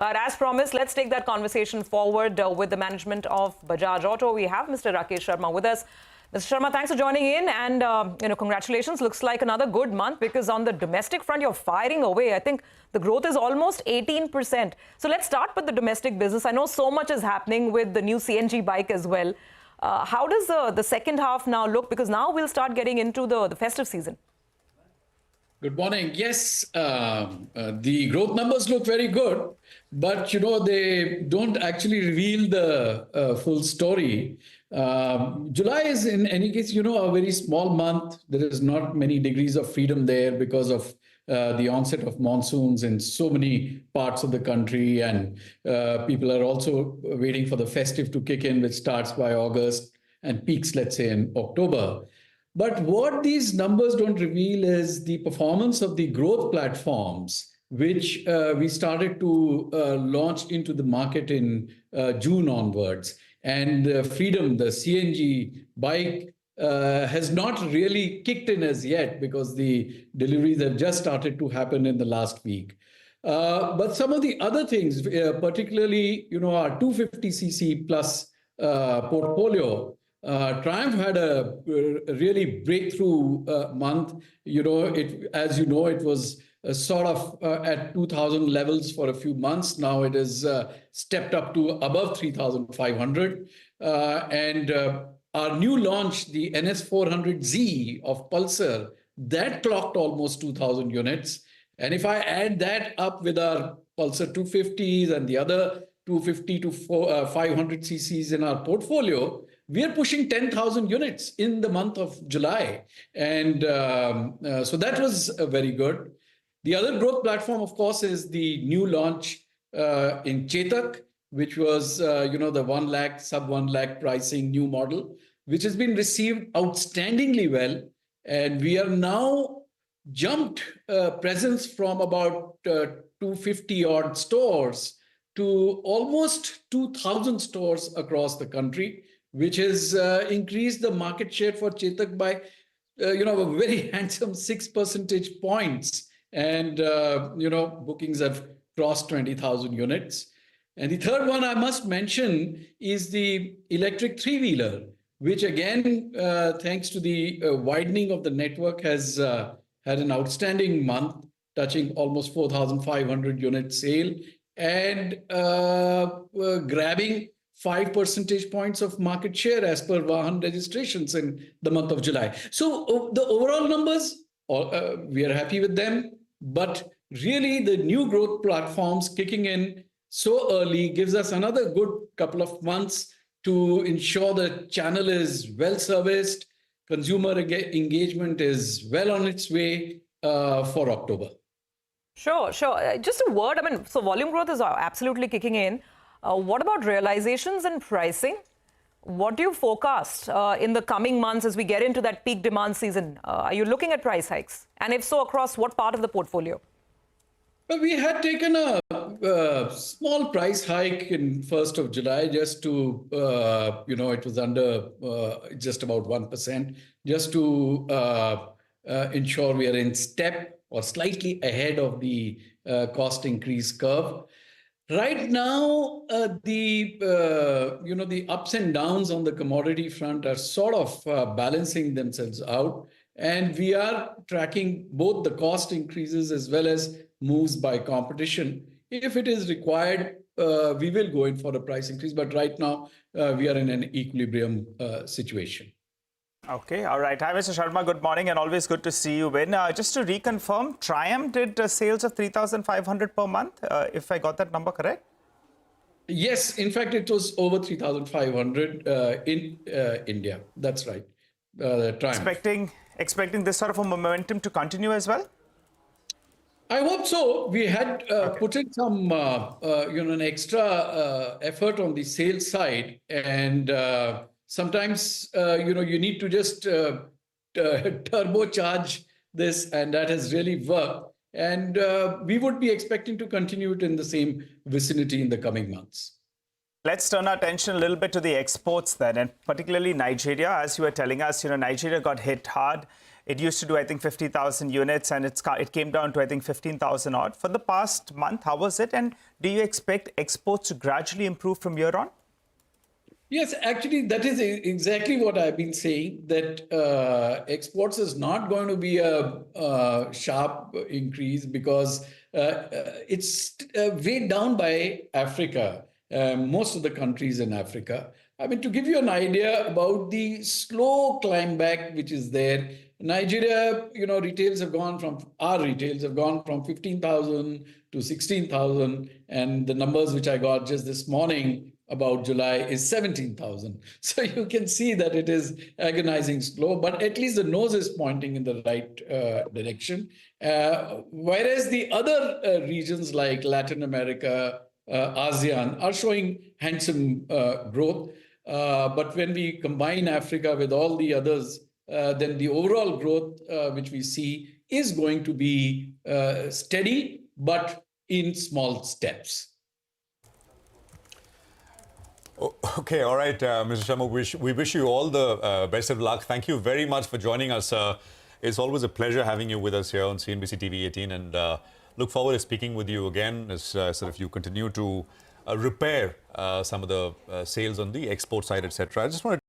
As promised, let's take that conversation forward with the management of Bajaj Auto. We have Mr. Rakesh Sharma with us. Mr. Sharma, thanks for joining in, and congratulations. Looks like another good month because on the domestic front, you're firing away. I think the growth is almost 18%. So let's start with the domestic business. I know so much is happening with the new CNG bike as well. How does the second half now look? Because now we'll start getting into the festive season. Good morning. Yes, the growth numbers look very good, but they don't actually reveal the full story. July is, in any case, a very small month. There is not many degrees of freedom there because of the onset of monsoons in so many parts of the country, and people are also waiting for the festive to kick in, which starts by August and peaks, let's say, in October. But what these numbers don't reveal is the performance of the growth platforms, which we started to launch into the market in June onwards. And Freedom, the CNG bike, has not really kicked in as yet because the deliveries have just started to happen in the last week. But some of the other things, particularly, our 250cc plus portfolio, Triumph had a really breakthrough month. As you know, it was sort of at 2,000 levels for a few months. Now it is stepped up to above 3,500. And our new launch, the NS400Z of Pulsar, that clocked almost 2,000 units. And if I add that up with our Pulsar 250s and the other 250 to 500 cc's in our portfolio, we are pushing 10,000 units in the month of July. And so that was very good. The other growth platform, of course, is the new launch in Chetak, which was, the 1 lakh, sub 1 lakh pricing new model, which has been received outstandingly well. And we are now jumped presence from about 250 odd stores to almost 2,000 stores across the country, which has increased the market share for Chetak by, a very handsome 6 percentage points. And, bookings have crossed 20,000 units. And the third one I must mention is the electric three-wheeler, which again, thanks to the widening of the network, has had an outstanding month, touching almost 4,500 unit sale and grabbing 5 percentage points of market share as per Vahan registrations in the month of July. So the overall numbers, we are happy with them, but really the new growth platforms kicking in so early gives us another good couple of months to ensure the channel is well serviced, consumer engagement is well on its way for October. Sure. Just a word, so volume growth is absolutely kicking in. What about realizations and pricing? What do you forecast in the coming months as we get into that peak demand season? Are you looking at price hikes? And if so, across what part of the portfolio? Well, we had taken a small price hike in 1st of July just to, it was under just about 1%, just to ensure we are in step or slightly ahead of the cost increase curve. Right now, the ups and downs on the commodity front are sort of balancing themselves out. And we are tracking both the cost increases as well as moves by competition. If it is required, we will go in for a price increase. But right now, we are in an equilibrium situation. Okay, all right. Hi, Mr. Sharma. Good morning and always good to see you, Win. Just to reconfirm, Triumph did sales of 3,500 per month, if I got that number correct? Yes, in fact, it was over 3,500 in India. That's right. Triumph. Expecting this sort of a momentum to continue as well? I hope so. We had put in some, an extra effort on the sales side, and sometimes, you need to just turbocharge this, and that has really worked. And we would be expecting to continue it in the same vicinity in the coming months. Let's turn our attention a little bit to the exports then, and particularly Nigeria. As you were telling us, Nigeria got hit hard. It used to do, I think, 50,000 units, and it came down to, I think, 15,000 odd. For the past month, how was it? And do you expect exports to gradually improve from here on? Yes, actually, that is exactly what I've been saying, that exports is not going to be a sharp increase because it's weighed down by Africa, most of the countries in Africa. I mean, to give you an idea about the slow climb back which is there, Nigeria, our retails have gone from 15,000 to 16,000, and the numbers which I got just this morning about July is 17,000. So you can see that it is agonizing slow, but at least the nose is pointing in the right direction. Whereas the other regions like Latin America, ASEAN are showing handsome growth. But when we combine Africa with all the others, then the overall growth which we see is going to be steady, but in small steps. Okay, all right, Mr. Sharma, we wish you all the best of luck. Thank you very much for joining us. It's always a pleasure having you with us here on CNBC TV18, and look forward to speaking with you again as sort of you continue to repair some of the sales on the export side, etc. I just want to